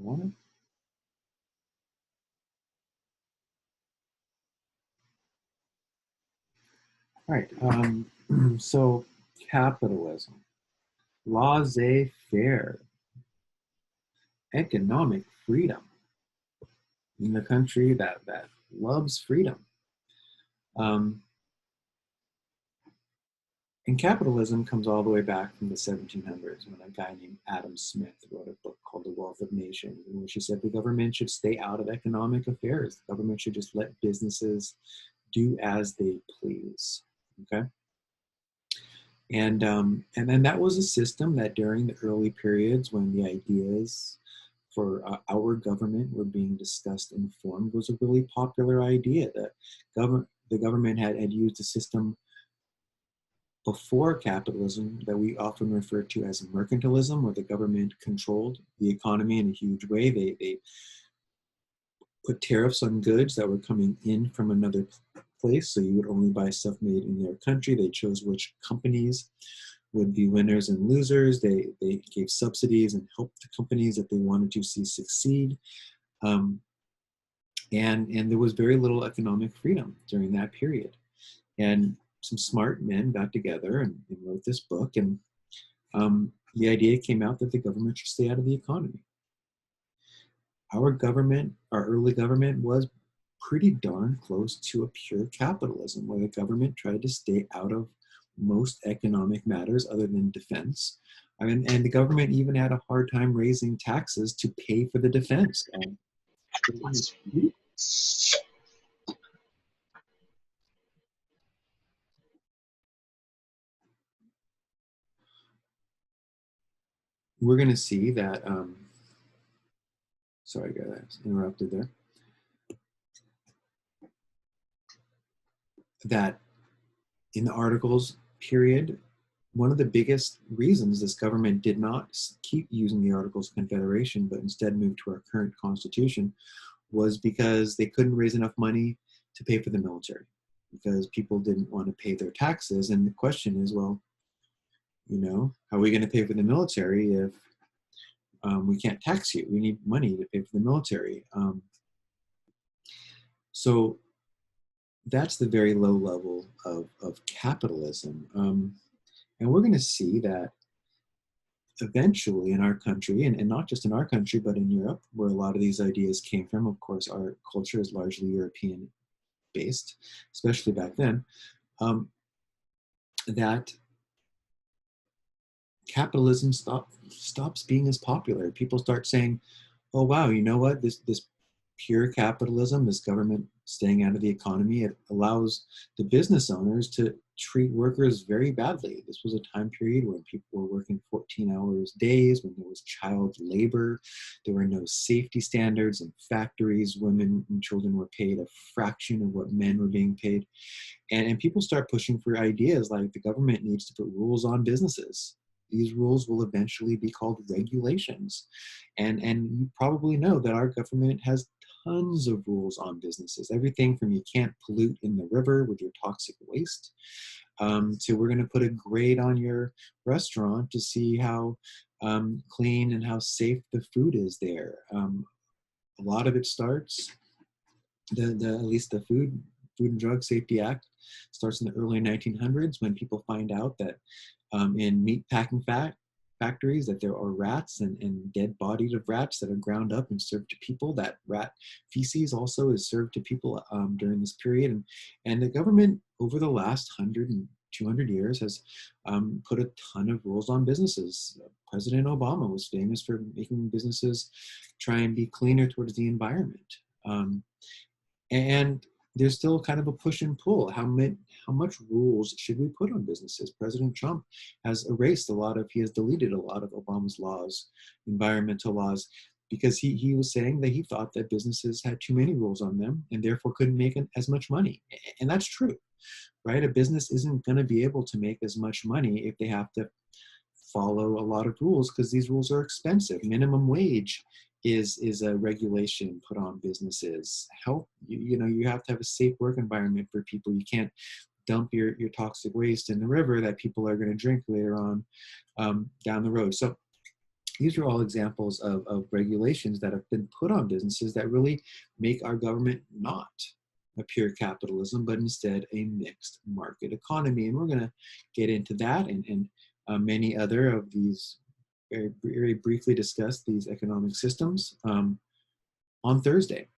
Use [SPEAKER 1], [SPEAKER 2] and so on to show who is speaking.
[SPEAKER 1] All right. So capitalism, laissez-faire, economic freedom in the country that loves freedom. Um, and capitalism comes all the way back from the 1700s when a guy named Adam Smith wrote a book called The Wealth of Nations, in which he said the government should stay out of economic affairs. The government should just let businesses do as they please. Okay. And then that was a system that during the early periods when the ideas for our government were being discussed and formed was a really popular idea that the government had used a system before capitalism that we often refer to as mercantilism, where the government controlled the economy in a huge way. They put tariffs on goods that were coming in from another place, so you would only buy stuff made in their country. They chose which companies would be winners and losers. They gave subsidies and helped the companies that they wanted to see succeed. Um, and there was very little economic freedom during that period. And some smart men got together and wrote this book. And the idea came out that the government should stay out of the economy. Our government, our early government, was pretty darn close to a pure capitalism, where the government tried to stay out of most economic matters other than defense. I mean, and the government even had a hard time raising taxes to pay for the defense. We're going to see that, sorry, I got interrupted there, that in the Articles period, one of the biggest reasons this government did not keep using the Articles of Confederation, but instead moved to our current constitution, was because they couldn't raise enough money to pay for the military, because people didn't want to pay their taxes. And the question is, well, how are we going to pay for the military if we can't tax you? We need money to pay for the military. So that's the very low level of capitalism. And we're going to see that eventually in our country, and not just in our country, but in Europe, where a lot of these ideas came from. Of course, our culture is largely European based, especially back then, that capitalism stops being as popular. People start saying, oh, wow, you know what? This pure capitalism, this government staying out of the economy, it allows the business owners to treat workers very badly. This was a time period when people were working 14 hours days, when there was child labor, there were no safety standards in factories. Women and children were paid a fraction of what men were being paid. And people start pushing for ideas like the government needs to put rules on businesses. These rules will eventually be called regulations. And you probably know that our government has tons of rules on businesses. Everything from you can't pollute in the river with your toxic waste, to we're going to put a grade on your restaurant to see how clean and how safe the food is there. A lot of it starts, at least the Food and Drug Safety Act starts in the early 1900s, when people find out that in meat packing factories that there are rats and dead bodies of rats that are ground up and served to people. That rat feces also is served to people during this period. And the government over the last 100 and 200 years has put a ton of rules on businesses. President Obama was famous for making businesses try and be cleaner towards the environment. And there's still kind of a push and pull. How much rules should we put on businesses? President Trump has he has deleted a lot of Obama's laws, environmental laws, because he was saying that he thought that businesses had too many rules on them and therefore couldn't make as much money. And that's true, right? A business isn't going to be able to make as much money if they have to follow a lot of rules, because these rules are expensive. Minimum wage is a regulation put on businesses. You have to have a safe work environment for people. You can't dump your toxic waste in the river that people are going to drink later on down the road. So These are all examples of regulations that have been put on businesses that really make our government not a pure capitalism, but instead a mixed market economy. And we're going to get into that and many other of these, very briefly discuss these economic systems on Thursday.